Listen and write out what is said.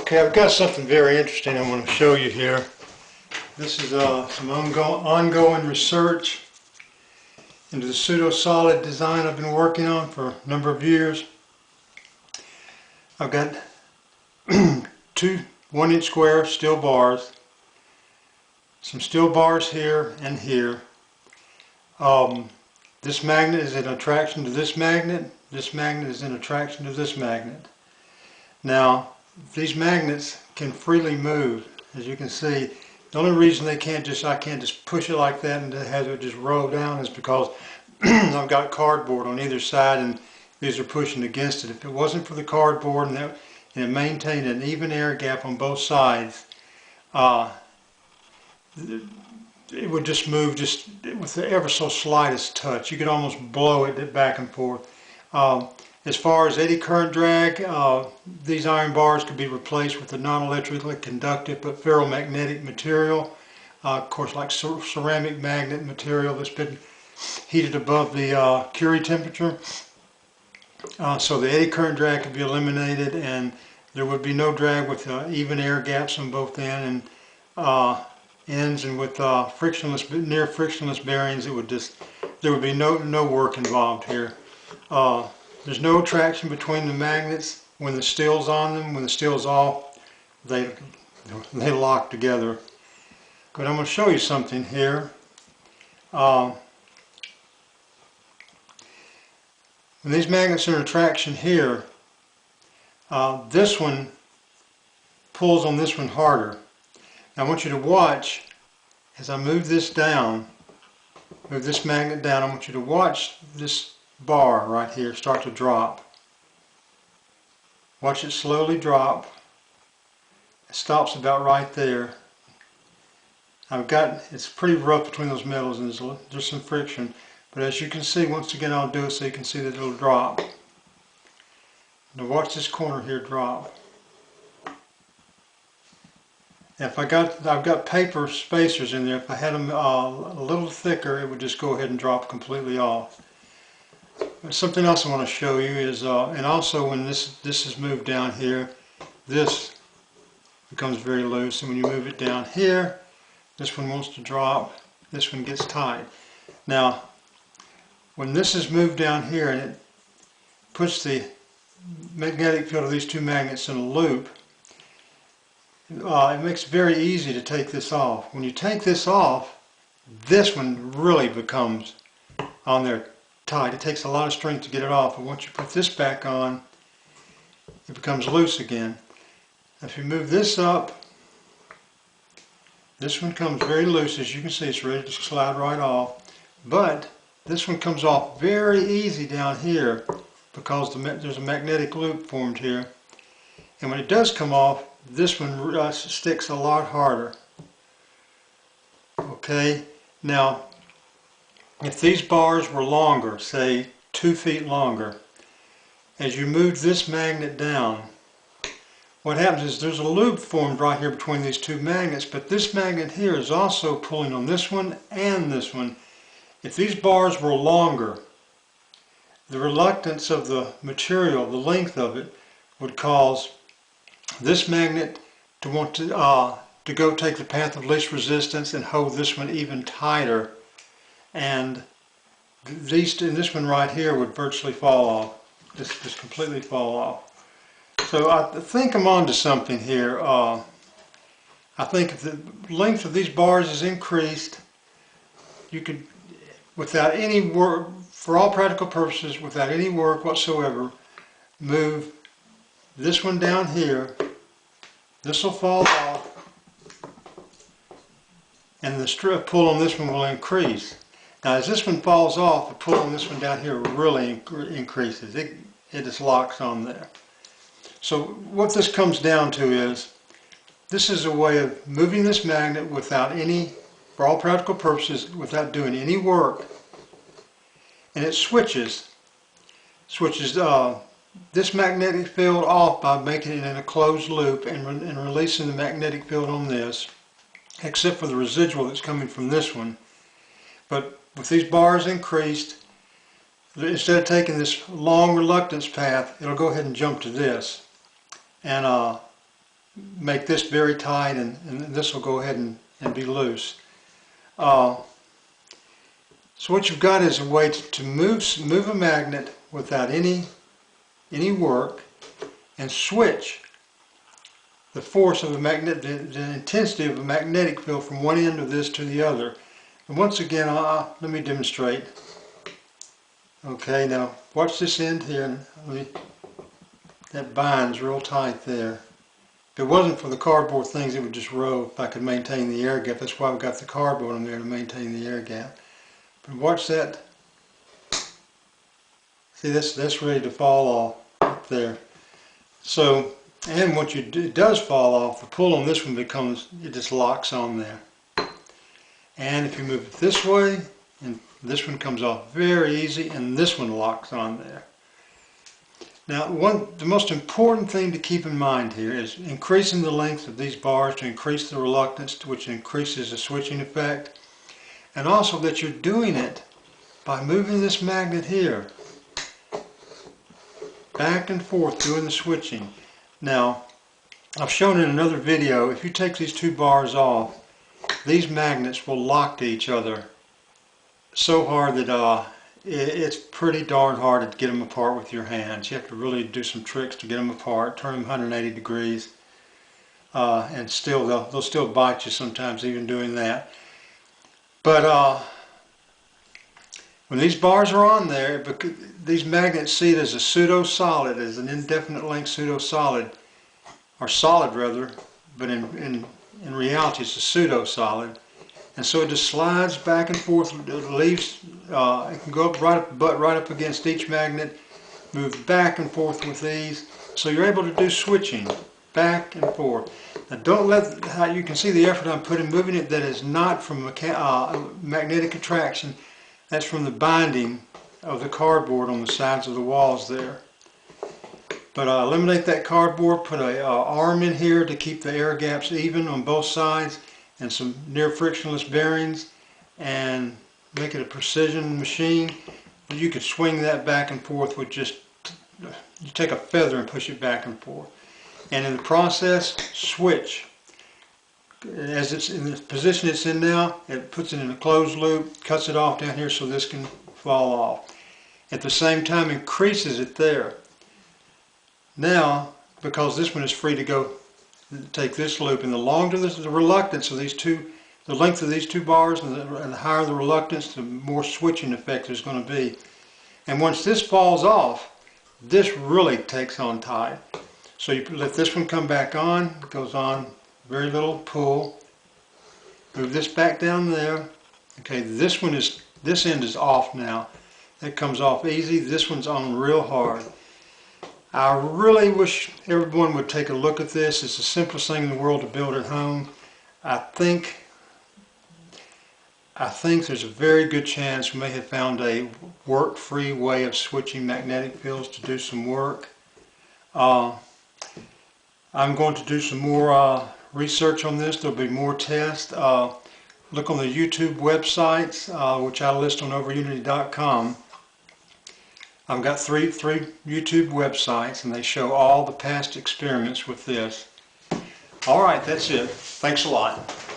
Okay, I've got something very interesting I want to show you here. This is some ongoing research into the pseudo-solid design I've been working on for a number of years. I've got two 1-inch square steel bars, some steel bars here and here. This magnet is in attraction to this magnet is in attraction to this magnet. Now, these magnets can freely move, as you can see. The only reason I can't just push it like that and have it just roll down is because I've got cardboard on either side and these are pushing against it. If it wasn't for the cardboard and it maintained an even air gap on both sides, it would just move just with the ever so slightest touch. You could almost blow it back and forth. As far as eddy current drag, these iron bars could be replaced with a non-electrically conductive but ferromagnetic material, of course like ceramic magnet material that's been heated above the Curie temperature. So the eddy current drag could be eliminated and there would be no drag with even air gaps on both ends and with near frictionless bearings. There would be no work involved here. There's no attraction between the magnets when the steel's on them. When the steel's off, they lock together. But I'm going to show you something here. When these magnets are in attraction here, this one pulls on this one harder. Now I want you to watch as I move this down, move this magnet down. I want you to watch this bar right here start to drop. Watch it slowly drop. It stops about right there. It's pretty rough between those metals and there's some friction, but as you can see, once again I'll do it so you can see that it'll drop. Now watch this corner here drop. If I've got paper spacers in there. If I had them a little thicker, it would just go ahead and drop completely off. Something else I want to show you is, and also when this is moved down here, this becomes very loose, and when you move it down here, this one wants to drop, this one gets tight. Now, when this is moved down here and it puts the magnetic field of these two magnets in a loop, it makes it very easy to take this off. When you take this off, this one really becomes on there tight. It takes a lot of strength to get it off, but once you put this back on, it becomes loose again. If you move this up, this one comes very loose. As you can see, it's ready to slide right off, but this one comes off very easy down here because there's a magnetic loop formed here, and when it does come off, this one sticks a lot harder. Okay, now if these bars were longer, say 2 feet longer, as you move this magnet down, what happens is there's a loop formed right here between these two magnets, but this magnet here is also pulling on this one and this one. If these bars were longer, the reluctance of the material, the length of it, would cause this magnet to want to go take the path of least resistance and hold this one even tighter. And this one right here would virtually fall off, just completely fall off. So I think I'm on to something here. I think if the length of these bars is increased, you could, without any work, for all practical purposes, without any work whatsoever, move this one down here. This will fall off, and the strip pull on this one will increase. Now as this one falls off, the pull on this one down here really increases. It just locks on there. So what this comes down to is, this is a way of moving this magnet without any, for all practical purposes, without doing any work. And it switches this magnetic field off by making it in a closed loop and releasing the magnetic field on this, except for the residual that's coming from this one. But with these bars increased, instead of taking this long reluctance path, it'll go ahead and jump to this. And make this very tight, and this will go ahead and be loose. So what you've got is a way to move a magnet without any work, and switch the force of the magnet, the intensity of a magnetic field from one end of this to the other. And once again, let me demonstrate. Okay, now watch this end here. That binds real tight there. If it wasn't for the cardboard things, it would just roll if I could maintain the air gap. That's why we've got the cardboard in there, to maintain the air gap. But watch that. See, that's ready to fall off up there. So, and once it does fall off, the pull on this one becomes, it just locks on there. And if you move it this way, and this one comes off very easy, and this one locks on there. Now, the most important thing to keep in mind here is increasing the length of these bars to increase the reluctance, which increases the switching effect, and also that you're doing it by moving this magnet here back and forth, doing the switching. Now, I've shown in another video, if you take these two bars off, these magnets will lock to each other so hard that it's pretty darn hard to get them apart with your hands. You have to really do some tricks to get them apart, turn them 180 degrees, and still they'll still bite you sometimes even doing that. But when these bars are on there, these magnets see it as a pseudo-solid, as an indefinite length pseudo-solid, or solid rather, but in reality it's a pseudo-solid. And so it just slides back and forth. It leaves, it can go up right up against each magnet, move back and forth with these. So you're able to do switching back and forth. Now don't let, you can see the effort I'm putting, moving it, that is not from magnetic attraction. That's from the binding of the cardboard on the sides of the walls there. But eliminate that cardboard, put an arm in here to keep the air gaps even on both sides, and some near frictionless bearings, and make it a precision machine. You could swing that back and forth with just, you take a feather and push it back and forth. And in the process, switch. As it's in the position it's in now, it puts it in a closed loop, cuts it off down here so this can fall off. At the same time, increases it there. Now, because this one is free to go, take this loop, and the longer the reluctance of these two, the length of these two bars, and the higher the reluctance, the more switching effect there's going to be. And once this falls off, this really takes on tight. So you let this one come back on, it goes on, very little pull. Move this back down there. Okay, this end is off now. That comes off easy. This one's on real hard. I really wish everyone would take a look at this. It's the simplest thing in the world to build at home. I think there's a very good chance we may have found a work-free way of switching magnetic fields to do some work. I'm going to do some more research on this. There'll be more tests. Look on the YouTube websites, which I list on overunity.com. I've got three YouTube websites, and they show all the past experiments with this. Alright, that's it. Thanks a lot.